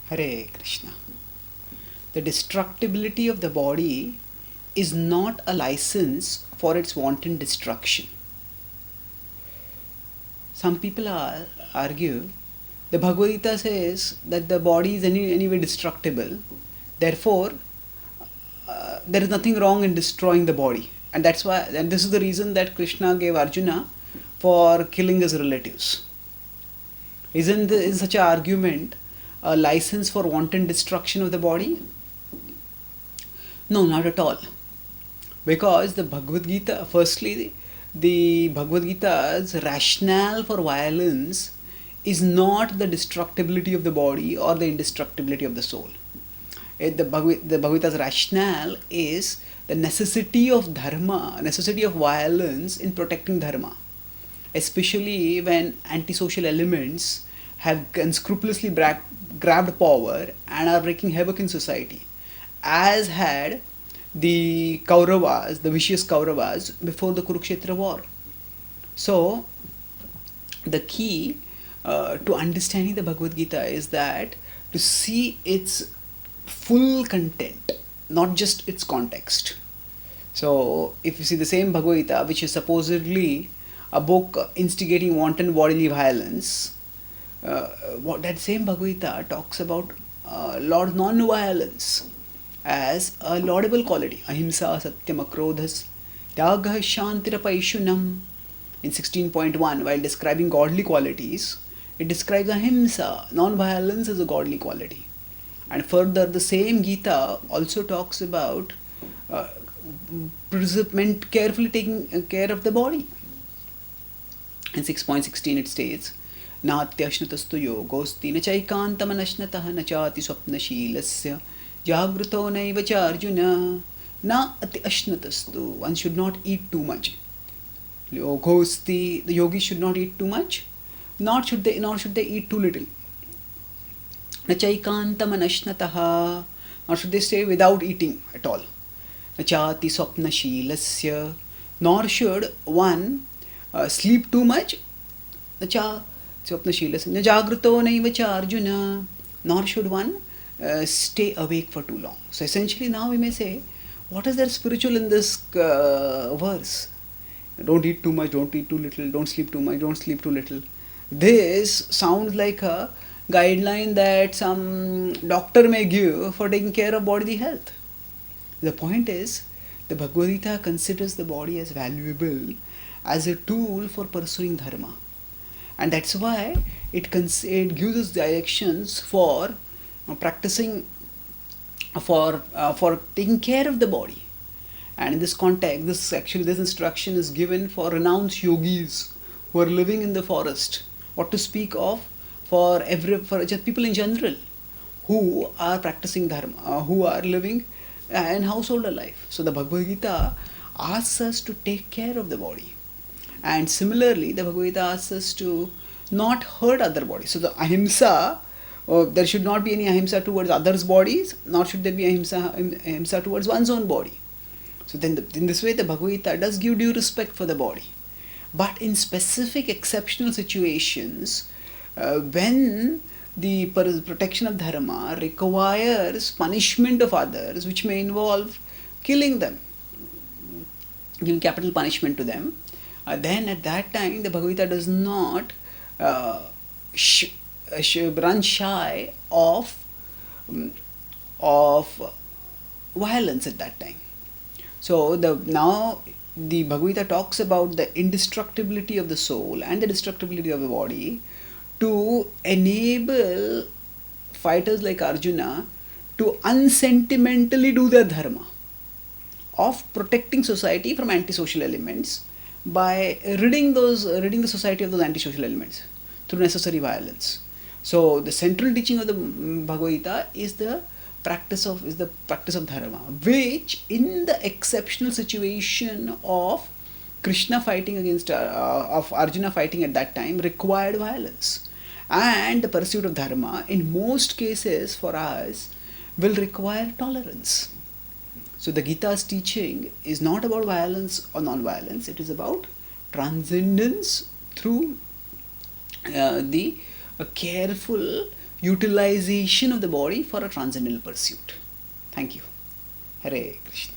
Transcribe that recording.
Hare Krishna. The destructibility of the body is not a license for its wanton destruction. Some people argue the Bhagavad Gita says that the body is anyway destructible, therefore there is nothing wrong in destroying the body, and that's why, and this is the reason that Krishna gave Arjuna for killing his relatives. Is such an argument a license for wanton destruction of the body? No, not at all. Because the Bhagavad Gita, firstly, the Bhagavad Gita's rationale for violence is not the destructibility of the body or the indestructibility of the soul. The Bhagavad Gita's rationale is the necessity of dharma, necessity of violence in protecting dharma, especially when antisocial elements have unscrupulously grabbed power and are wreaking havoc in society, as had the Kauravas, the vicious Kauravas, before the Kurukshetra war. So, the key to understanding the Bhagavad Gita is that to see its full content, not just its context. So, if you see the same Bhagavad Gita, which is supposedly a book instigating wanton bodily violence, that same Bhagavad Gita talks about non-violence as a laudable quality. Ahimsa satyam akrodhas tyagah shantirapaishunam. In 16.1, while describing godly qualities, it describes ahimsa, non-violence, as a godly quality. And further, the same Gita also talks about carefully taking care of the body. In 6.16 it states, नात्यश्नतस्तु योगोऽस्ति न चैकान्तमनश्नतः न चाति स्वप्नशीलस्य जागृतो नैव च अर्जुन न अति अश्नतस्तु. One should not eat too much. Yogosti, the yogis should not eat too much, nor should they eat too little. Na chaikantamanashnataha, nor should they stay without eating at all. Na chati swapnashilasya, nor should one sleep too much. Na cha swapnashilasya, na jagruto naiva cha arjuna, nor should one stay awake for too long. So essentially now we may say, what is there spiritual in this verse? Don't eat too much, don't eat too little, don't sleep too much, don't sleep too little. This sounds like a guideline that some doctor may give for taking care of bodily health. The point is, the Bhagavad Gita considers the body as valuable as a tool for pursuing dharma. And that's why it gives us directions for practicing, for taking care of the body. And in this context, this instruction is given for renounced yogis who are living in the forest. What to speak of for just people in general who are practicing dharma, who are living in householder life. So the Bhagavad Gita asks us to take care of the body. And similarly, the Bhagavad Gita asks us to not hurt other bodies. So the ahimsa, there should not be any ahimsa towards others' bodies, nor should there be ahimsa towards one's own body. So then in this way the Bhagavad Gita does give due respect for the body. But in specific exceptional situations, when the protection of dharma requires punishment of others, which may involve killing them, giving capital punishment to them, then at that time the Bhagavad Gita does not run shy of violence at that time. So now the Bhagavad Gita talks about the indestructibility of the soul and the destructibility of the body to enable fighters like Arjuna to unsentimentally do their dharma of protecting society from antisocial elements by ridding the society of those antisocial elements through necessary violence. So the central teaching of the Bhagavad Gita is the practice of dharma, which in the exceptional situation of Krishna fighting against of Arjuna fighting at that time required violence, and the pursuit of dharma in most cases for us will require tolerance. So the Gita's teaching is not about violence or non-violence, it is about transcendence through the careful utilization of the body for a transcendental pursuit. Thank you. Hare Krishna.